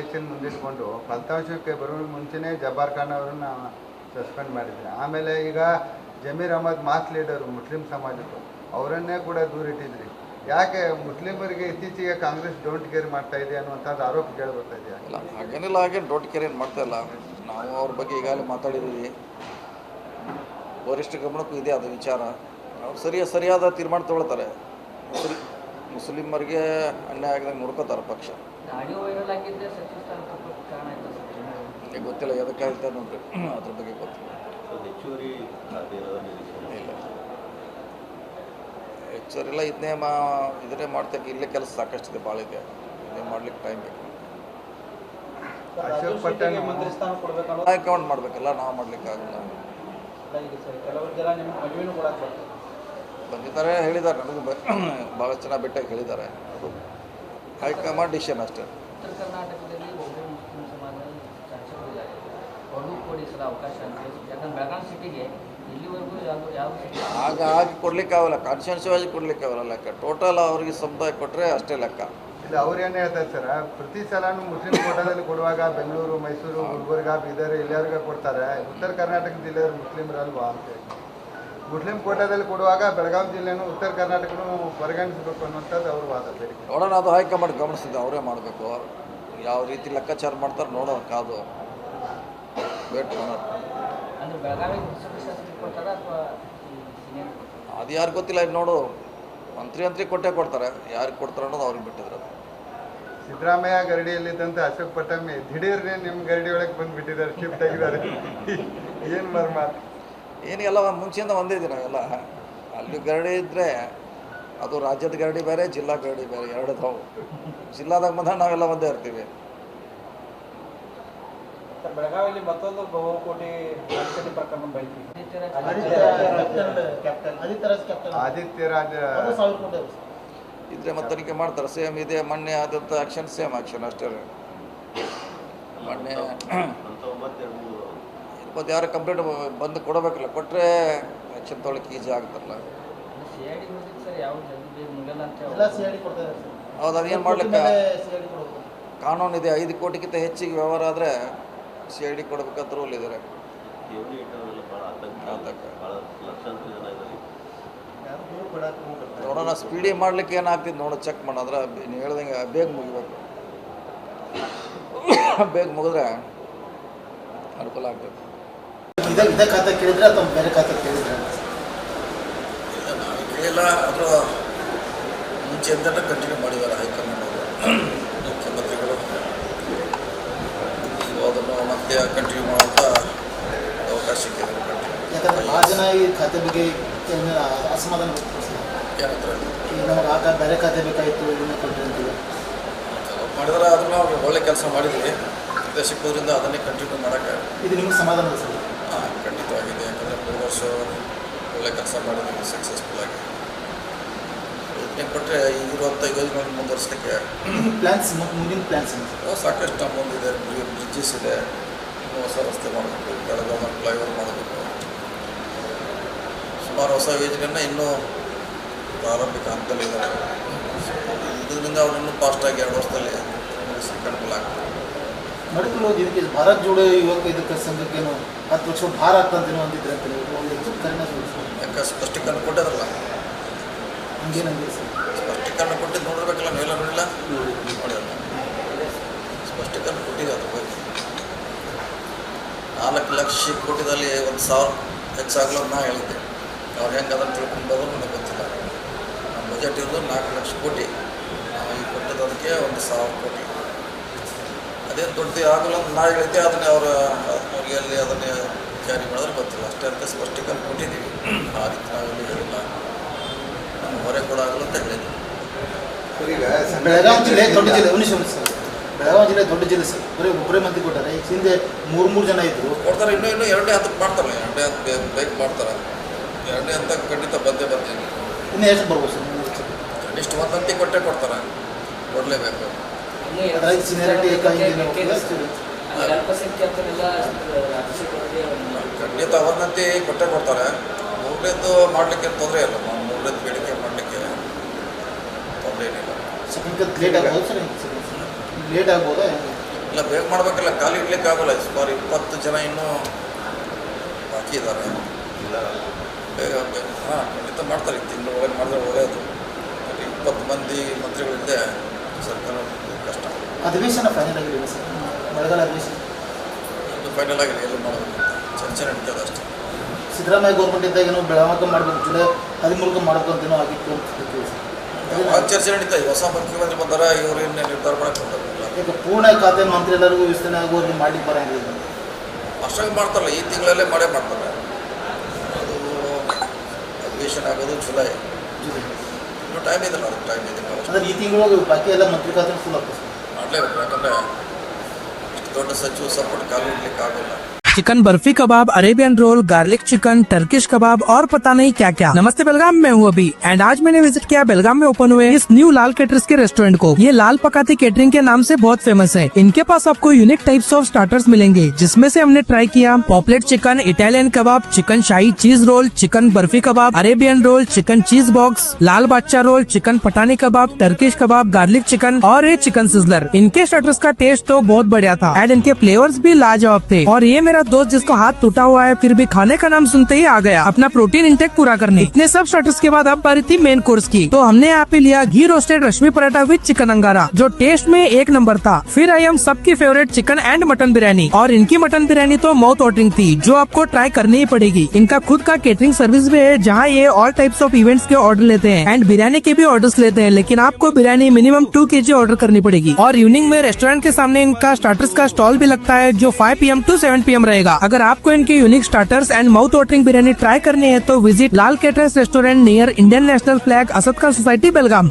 Election ಮುಂದಿಟ್ಕೊಂಡು ಫಲಿತಾಂಶಕ್ಕೆ ಬರೋ ಮುಂಚೆನೇ ಜಬ್ಬಾರ್ ಖಾನ್ ಅವರನ್ನ ಸಸ್ಪೆಂಡ್ ಮಾಡಿದ್ರು. ಆಮೇಲೆ ಈಗ Zameer Ahmed mass leader Muslim ಸಮಾಜದ್ದು, ಅವರನ್ನೇ ಕೂಡ ದೂರಿಟ್ಟಿದ್ರಿ. ಯಾಕೆ ಮುಸ್ಲಿಮರಿಗೆ ಇತ್ತೀಚೆಗೆ ಕಾಂಗ್ರೆಸ್ ಡೋಂಟ್ ಕೇರ್ ಮಾಡ್ತಾ ಇದೆ ಅನ್ನುವಂಥದ್ದು ಆರೋಪ ಕೇಳಿ ಬರ್ತಾ ಇದೆಯಾ? ಇಲ್ಲ, ಹಾಗೇನಿಲ್ಲ, ಹಾಗೇನು ಡೋಂಟ್ ಕೇರ್ ಏನು ಮಾಡ್ತಾ ಇಲ್ಲ. ನಾವು ಅವ್ರ ಬಗ್ಗೆ ಈಗಾಗಲೇ ಮಾತಾಡಿದ್ದೀವಿ, ವರಿಷ್ಠ ಗಮನಕ್ಕೂ ಇದೆ ಅದು ವಿಚಾರ. ಅವ್ರು ಸರಿಯಾದ ತೀರ್ಮಾನ ತೊಗೊಳ್ತಾರೆ. ಮುಸ್ಲಿಮರಿಗೆ ಅನ್ಯಾಯ ಆಗದಂಗೆ ನೋಡ್ಕೋತಾರೆ ಪಕ್ಷ. ಈಗ ಗೊತ್ತಿಲ್ಲ ಎದಕ್ಕಾಗುತ್ತೆ ಅನ್ನೋದು, ಅದ್ರ ಬಗ್ಗೆ ಗೊತ್ತಿಲ್ಲ. ಹೆಚ್ಚುವರಿಲ್ಲ, ಇದನ್ನೇ ಮಾಡ್ತಕ್ಕೆ ಇಲ್ಲೇ ಕೆಲಸ ಸಾಕಷ್ಟಿದೆ, ಭಾಳ ಇದೆ. ಇದನ್ನೇ ಮಾಡ್ಲಿಕ್ಕೆ ಟೈಮ್ ಬೇಕು. ಹೈಕಮಾಂಡ್ ಮಾಡಬೇಕಲ್ಲ, ನಾವು ಮಾಡ್ಲಿಕ್ಕಾಗಲ್ಲ. ಬಂದಿದ್ದಾರೆ, ಹೇಳಿದ್ದಾರೆ, ನನಗೂ ಭಾಳ ಚೆನ್ನಾಗಿ ಬೆಟ್ಟಾಗಿ ಹೇಳಿದ್ದಾರೆ. ಅದು ಹೈಕಮಾಂಡ್ ಡಿಸಿಷನ್ ಅಷ್ಟೇ. ಉತ್ತರ ಕರ್ನಾಟಕದಲ್ಲಿ ಒಬ್ಬರು ಮುಸ್ಲಿಂ ಸಮಾಜದ ಶಾಸಕರಿದ್ದಾರೆ, ಅವ್ರಿಗೂ ಕೊಡಿಸಲು ಅವಕಾಶ ಅಂತ. ಯಾಕಂದ್ರೆ ಬೆಳಗಾವಿ ಸಿಟಿಗೆ ಇಲ್ಲಿವರೆಗೂ ಯಾವ ಹಾಗೆ ಕೊಡ್ಲಿಕ್ಕಾಗಲ್ಲ, ಕಾನ್ಸ್ಟಿಟ್ಯೂನ್ಸಿ ಕೊಡ್ಲಿಕ್ಕಾಗಲ್ಲ. ಲೆಕ್ಕ ಟೋಟಲ್ ಅವ್ರಿಗೆ ಸಮುದಾಯ ಕೊಟ್ಟರೆ ಅಷ್ಟೇ ಲೆಕ್ಕ. ಇಲ್ಲ, ಅವ್ರು ಏನು ಹೇಳ್ತಾರೆ ಸರ್, ಪ್ರತಿ ಸಲನೂ ಮುಸ್ಲಿಂ ಕೋಟಾದಲ್ಲಿ ಕೊಡುವಾಗ ಬೆಂಗಳೂರು, ಮೈಸೂರು, ಗುಲ್ಬರ್ಗ, ಬೀದರ್ ಇಲ್ಲಿಯವ್ರಿಗೆ ಕೊಡ್ತಾರೆ, ಉತ್ತರ ಕರ್ನಾಟಕ ಜಿಲ್ಲೆಯವರು ಮುಸ್ಲಿಮರಲ್ವಾ ಅಂತ. ಮುಸ್ಲಿಂ ಕೋಟಾದಲ್ಲಿ ಕೊಡುವಾಗ ಬೆಳಗಾವಿ ಜಿಲ್ಲೆನೂ ಉತ್ತರ ಕರ್ನಾಟಕನೂ ಪರಿಗಣಿಸಬೇಕು ಅನ್ನೋಂಥದ್ದು ಅವ್ರ ವಾದ. ಬೇಡಿಕೆ ನೋಡೋಣ, ಅದು ಹೈಕಮಾಂಡ್ ಗಮನಿಸಿದೆ, ಅವರೇ ಮಾಡಬೇಕು. ಯಾವ ರೀತಿ ಲೆಕ್ಕಾಚಾರ ಮಾಡ್ತಾರೆ ನೋಡೋಣ, ಕಾದು ವೇಟ್ ಮಾಡೋಣ. ಅದು ಯಾರು ಗೊತ್ತಿಲ್ಲ. ಇದು ನೋಡು, ಮಂತ್ರಿ ಕೊಟ್ಟೆ ಯಾರಿಗೆ ಕೊಡ್ತಾರೆ ಅನ್ನೋದು ಅವ್ರಿಗೆ ಬಿಟ್ಟಿದ್ರು. ಸಿದ್ದರಾಮಯ್ಯ ಗರಡಿಯಲ್ಲಿದ್ದಂಥ ಅಶೋಕ್ ಪಟ್ಟಮಿ ದಿಢೀರ್ನೇ ನಿಮ್ಮ ಗರಡಿ ಒಳಗೆ ಬಂದುಬಿಟ್ಟಿದ್ದಾರೆ, ಶಿಫ್ಟ್ ಆಗಿದ್ದಾರೆ. ಏನು ಮರ್ಮ? ಏನಿಗೆಲ್ಲ ಮುಂಚೆಯಿಂದ ಒಂದೇ ದಿನ ಎಲ್ಲ. ಅಲ್ಲಿ ಗರಡಿ ಇದ್ದರೆ ಅದು ರಾಜ್ಯದ ಗರಡಿ ಬೇರೆ, ಜಿಲ್ಲಾ ಗರಡಿ ಬೇರೆ, ಎರಡು ತಾವು. ಜಿಲ್ಲಾದಾಗ ಬಂದಾಗ ನಾವೆಲ್ಲ ಒಂದೇ ಇರ್ತೀವಿ. ಬೆಳಗಾವಿಯಲ್ಲಿ ಮತ್ತೊಂದು ಬಹುಕೋಟಿ ಪ್ರಕರಣ ಆದಿತ್ಯ ರಾಜ ಇದ್ರೆ ಮತ್ತೆ ತನಿಖೆ ಮಾಡ್ತಾರೆ. ಸೇಮ್ ಇದೆ, ಮೊನ್ನೆ ಆದಂಥ ಆ್ಯಕ್ಷನ್ ಸೇಮ್ ಆ್ಯಕ್ಷನ್ ಅಷ್ಟೇ. ಮೊನ್ನೆ ಇವತ್ತು ಯಾರು ಕಂಪ್ಲೇಂಟ್ ಬಂದು ಕೊಡಬೇಕಲ್ಲ, ಕೊಟ್ಟರೆ ಆ್ಯಕ್ಷನ್ ತೊಗೊಳಕ್ಕೆ ಈಜಿ ಆಗ್ತಾರಲ್ಲ. ಹೌದು, ಅದೇನು ಮಾಡ್ಲಿಕ್ಕೆ ಕಾನೂನಿದೆ. 5 ಕೋಟಿಗಿಂತ ಹೆಚ್ಚಿಗೆ ವ್ಯವಹಾರ ಆದರೆ CID ಕೊಡಬೇಕಂತ ರೂಲ್ ಇದ್ದಾರೆ. ನೋಡೋಣ, ಸ್ಪೀಡಿ ಮಾಡ್ಲಿಕ್ಕೆ ಏನಾಗ್ತಿದ್ದು ನೋಡೋ, ಚೆಕ್ ಮಾಡೋದ್ರೆ ನೀವು ಹೇಳ್ದಂಗೆ ಬೇಗ ಮುಗಿಬೇಕು. ಬೇಗ ಮುಗಿದ್ರೆ ಅನುಕೂಲ ಆಗ್ತದೆ. ಇದೇ ಖಾತೆ ಕೇಳಿದ್ರೆ ಅಥವಾ ಬೇರೆ ಖಾತೆ ಕೇಳಿದ್ರೆ? ನಾವು ಕೇಳಿಲ್ಲ, ಅದರ ಮುಂಚೆಯಿಂದಲೇ ಕಂಟಿನ್ಯೂ ಮಾಡಿದ್ದಾರೆ ಹೈಕಮಾಂಡ್ ಅವರು, ಮುಖ್ಯಮಂತ್ರಿಗಳು. ಅದನ್ನು ಮತ್ತೆ ಕಂಟಿನ್ಯೂ ಮಾಡುವಂಥ ಅವಕಾಶ ಸಿಕ್ಕಿದೆ. ಯಾಕಂದ್ರೆ ಭಾಳ ಜನ ಈ ಖಾತೆ ಬಗ್ಗೆ ಅಸಮಾಧಾನ ಏನಂತಾರೆ, ನಮಗೆ ಆ ಬೇರೆ ಖಾತೆ ಬೇಕಾಯಿತು, ಇದನ್ನು ಕೊಟ್ಟರೆ ಅಂತೀವಿ ಮಾಡಿದ್ರೆ ಅದನ್ನು ನಾವು ಒಳ್ಳೆ ಕೆಲಸ ಮಾಡಿದ್ವಿ. ಅದೇ ಸಿಕ್ಕೋದ್ರಿಂದ ಅದನ್ನೇ ಕಂಟಿನ್ಯೂ ಮಾಡೋಕ್ಕೆ ಇದು ನಿಮಗೆ ಸಮಾಧಾನ ಸರ್? ಖಂಡಿತವಾಗಿದೆ. ಯಾಕಂದರೆ 3 ವರ್ಷ ಒಳ್ಳೆ ಕೆಲಸ ಮಾಡಿದ್ದೀವಿ ಸಕ್ಸಸ್ಫುಲ್ಲಾಗಿ. ಇದನ್ನೇ ಕೊಟ್ಟರೆ ಇರುವಂಥ ಯೋಜನೆಗಳನ್ನು ಮುಂದುವರಿಸಲಿಕ್ಕೆ ಪ್ಲ್ಯಾನ್ಸ್, ಮುಂದಿನ ಪ್ಲ್ಯಾನ್ಸ್ ಸಾಕಷ್ಟು ನಮ್ಮ ಮುಂದಿದೆ. ಬ್ರಿಡ್ಜಸ್ ಇದೆ, ಇನ್ನೂ ಹೊಸ ರಸ್ತೆ ಮಾಡಬೇಕು, ಬೆಳಗಾವಿ ಫ್ಲೈಓವರ್ ಮಾಡಬೇಕು, ಸುಮಾರು ಹೊಸ ಯೋಜನೆಯನ್ನು ಇನ್ನೂ ಪ್ರಾರಂಭಿಕ ಹಂತದಲ್ಲಿದ್ದಾರೆ. ಇದರಿಂದ ಅವರನ್ನು ಫಾಸ್ಟಾಗಿ 2 ವರ್ಷದಲ್ಲಿ ಮುಗಿಸಲಿಕ್ಕೆ ಅನುಕೂಲ ಆಗ್ತದೆ. ಮಡಿಕಲ್ ಇದಕ್ಕೆ ಭಾರತ್ ಜೋಡೋ ಯುವಕ ಇದಕ್ಕೆ ಸಂಘಕ್ಕೇನು 10 ವರ್ಷ ಭಾರತ ಅಂತೇನೋ ಅಂದಿದ್ರೆ ಅಂತ ಒಂದು ಹೆಚ್ಚು ಕರೆನ ಯಾಕೆ ಸ್ಪಷ್ಟೀಕರಣ ಕೊಟ್ಟಿದ್ರಲ್ಲ, ಹಂಗೇನಂದ್ರೆ ಸರ್ ಸ್ಪಷ್ಟೀಕರಣ ಕೊಟ್ಟಿದ್ದು ನೋಡಿರ್ಬೇಕಲ್ಲ, ನೀವೆಲ್ಲ ನೋಡಿಲ್ಲ? ನೋಡಿಲ್ಲ, ಸ್ಪಷ್ಟೀಕರಣ ಕೊಟ್ಟಿದೆ. ಅದ್ರ ಬಗ್ಗೆ 4 ಲಕ್ಷ ಕೋಟಿದಲ್ಲಿ 1,000 ಹೆಚ್ಚಾಗಲು ನಾ ಹೇಳಿದ್ದೆ. ಅವ್ರು ಹೆಂಗೆ ಅದನ್ನು ತಿಳ್ಕೊಂಡೋದ್ರು ನನಗೆ ಗೊತ್ತಿಲ್ಲ. ನಮ್ಮ ಬಜೆಟ್ ಇರೋದು 4 ಲಕ್ಷ ಕೋಟಿ, ನಾವು ಈಗ ಕೊಟ್ಟಿದ್ದದಕ್ಕೆ 1,000 ಕೋಟಿ. ಅದೇನು ದೊಡ್ಡದು ಆಗಲ್ಲ ಅಂತ ನಾ ಹೇಳಿದ್ದೆ. ಅದನ್ನೇ ಅವ್ರಿಗೆ ಅಲ್ಲಿ ಅದನ್ನೇ ಜಾರಿ ಮಾಡಿದ್ರೆ ಗೊತ್ತಿಲ್ಲ. ಅಷ್ಟೇ ಅಂತ ಸ್ಪಷ್ಟೀಕರಣ ಕೊಟ್ಟಿದ್ದೀವಿ. ಆ ರೀತಿ ನಾವೆಲ್ಲಿ ಹೇಳಿಲ್ಲ, ನಮ್ಮ ಹೊರೆ ಕೂಡ ಆಗಲ್ಲ ಅಂತ ಹೇಳಿದ್ವಿ. ಬೆಳಗಾವಿ ಜಿಲ್ಲೆ ದೊಡ್ಡ ಜಿಲ್ಲೆ, ಸರ್ ಬೆಳಗಾವಿ ಜಿಲ್ಲೆ ದೊಡ್ಡ ಜಿಲ್ಲೆ ಸರ್. ಒಬ್ಬರೇ ಮಂದಿ ಕೊಟ್ಟಾರೆ. ಈಗ ಹಿಂದೆ 3 ಜನ ಇದ್ದರು, ಕೊಡ್ತಾರೆ. ಇನ್ನೂ 2ನೇ ಹಂತಕ್ಕೆ ಮಾಡ್ತಾರೆ. 2ನೇ ಹಂತ ಬೇಗ ಮಾಡ್ತಾರೆ. 2ನೇ ಹಂತಕ್ಕೆ ಖಂಡಿತ ಬಂದೇ ಬರ್ತೀನಿ. ಇನ್ನೂ ಎಷ್ಟು ಬರ್ಬೋದು ಸರ್? ಕನಿಷ್ಠ 1 ಹಂತಕ್ಕೆ ಕೊಡ್ತಾರೆ, ಕೊಡಲೇಬೇಕು. ಸೀನಿಯಾರಿಟಿ ಖಂಡಿತ 1 ಹಂತ ಕೊಡ್ತಾರೆ. 3ನೇದು ಮಾಡಲಿಕ್ಕೆ ತೊಂದರೆ ಇಲ್ಲ. 3ನೇದು ಬೇಡಿಕೆ ಮಾಡಲಿಕ್ಕೆ ತೊಂದರೆ ಏನಿಲ್ಲ. ಲೇಟ್ ಆಗ್ಬೋದು ಸರ್? ಲೇಟ್ ಆಗ್ಬೋದಾ? ಇಲ್ಲ, ಇಲ್ಲ ಬೇಗ ಮಾಡಬೇಕಲ್ಲ, ಖಾಲಿ ಇಡ್ಲಿಕ್ಕೆ ಆಗೋಲ್ಲ. ಸುಮಾರು 20 ಜನ ಇನ್ನೂ ಬಾಕಿ ಇದ್ದಾರೆ. ಬೇಗ ಹಾಂ ಖಂಡಿತ ಮಾಡ್ತಾರೆ. ಈ ತಿಂಗಳು ಒಳಗೆ ಮಾಡಿದ್ರೆ ಒಳ್ಳೆಯದು. 20 ಮಂದಿ ಮಂತ್ರಿಗಳಿದ್ದೆ ಸರ್ಕಾರ ಕಷ್ಟ. ಅಧಿವೇಶನ ಫೈನಲ್ ಆಗಿದೆ ಸರ್, ಮಳೆಗಾಲ ಅಧಿವೇಶನ ಇದು ಫೈನಲ್ ಆಗಿದೆ, ಎಲ್ಲ ಮಾಡಬೇಕು ಚರ್ಚೆ ನಡೀತದೆ ಅಷ್ಟೇ. ಸಿದ್ದರಾಮಯ್ಯ ಗೌರ್ಮೆಂಟ್ ಇದ್ದಾಗ ಏನೋ ಬೆಳಗಾವಿ ಮಾಡಬೇಕು, ಜುಲೈ 13 ಮಾಡಬೇಕು ಅಂತೇನೋ ಆಗಿತ್ತು ಅಂತ ಹೇಳ್ತೀವಿ ಸರ್. ಆ ಚರ್ಚೆ ನಡೀತಾ ಇದೆ. ಹೊಸ ಮುಖ್ಯಮಂತ್ರಿ ಬಂದಾರ, ಇವರು ಇನ್ನೇ ನಿರ್ಧಾರ ಮಾಡಕ್ಕೆ ಬಂದಾರಲ್ಲ. ಈಗ ಪೂರ್ಣ ಖಾತೆ ಮಂತ್ರಿ ಎಲ್ಲರಿಗೂ ವಿಸ್ತರಣೆ ಆಗೋದು ಮಾಡ್ಲಿಕ್ಕೆ ಬರೋಂಗಿಲ್ಲ. ಅಷ್ಟಾಗಿ ಮಾಡ್ತಾರಲ್ಲ, ಈ ತಿಂಗಳಲ್ಲೇ ಮಾಡೇ ಮಾಡ್ತಾರೆ. ಅದು ಅಧಿವೇಶನ ಆಗೋದು ಜುಲೈ, ಇನ್ನೂ ಟೈಮ್ ಇದೆಲ್ಲ, ಅದಕ್ಕೆ ಟೈಮ್ ಇದೆ. ಅಂದರೆ ಈ ತಿಂಗಳು ಬಾಕಿ ಎಲ್ಲ ಮಂತ್ರಿ ಖಾತೆ ಫುಲ್ ಆಗ್ತದೆ ಸರ್. ಮಾಡಲೇಬೇಕು, ಯಾಕಂದರೆ ಇಷ್ಟು ದೊಡ್ಡ ಸಚಿವ ಸಂಪುಟ ಖಾಲಿ ಇಡ್ಲಿಕ್ಕೆ ಆಗೋಲ್ಲ. Chicken barfi kebab, Arabian roll, garlic chicken, Turkish kebab और पता नहीं क्या क्या। नमस्ते बेलगाम, मैं हूँ अभी एंड आज मैंने विजिट किया बेलगाम में ओपन हुए इस न्यू लाल कैटरर्स के रेस्टोरेंट को। ये लाल पकाती कैटरिंग के नाम से बहुत फेमस है। इनके पास आपको यूनिक टाइप्स ऑफ स्टार्टर्स मिलेंगे, जिसमें से हमने ट्राई किया पॉपलेट chicken, Italian kebab, chicken shahi cheese roll, chicken barfi kebab, Arabian roll, chicken cheese box, Lal Badshah roll, chicken Pathani kebab, Turkish kebab, garlic chicken और ये चिकन सिजलर। इनके स्टार्टर्स का टेस्ट तो बहुत बढ़िया था एंड इनके फ्लेवर्स भी लाजवाब थे। और ये मेरा दोस्त जिसका हाथ टूटा हुआ है फिर भी खाने का नाम सुनते ही आ गया अपना प्रोटीन इंटेक पूरा करने। इतने सब स्टार्टर्स के बाद अब बारी थी मेन कोर्स की, तो हमने यहाँ पे लिया घी रोस्टेड रश्मि पराठा विद चिकन अंगारा, जो टेस्ट में 1 नंबर था। फिर आई हम सबकी favourite chicken and mutton biryani, और इनकी मटन बिरयानी तो माउथ वाटरिंग थी, जो आपको ट्राई करनी ही पड़ेगी। इनका खुद का केटरिंग सर्विस भी है, जहाँ ये ऑल टाइप्स ऑफ इवेंट्स के ऑर्डर लेते हैं एंड बिरयानी के भी ऑर्डर्स लेते हैं, लेकिन आपको बिरयानी मिनिमम 2 kg ऑर्डर करनी पड़ेगी। और इवनिंग में रेस्टोरेंट के सामने इनका स्टार्टर्स का स्टॉल भी लगता है, जो 5 PM to 7 PM रहेगा। अगर आपको इनके unique starters and mouth watering biryani try करनी है तो visit Lal caterers restaurant near Indian national flag, Asad Khan society, बेलगाम।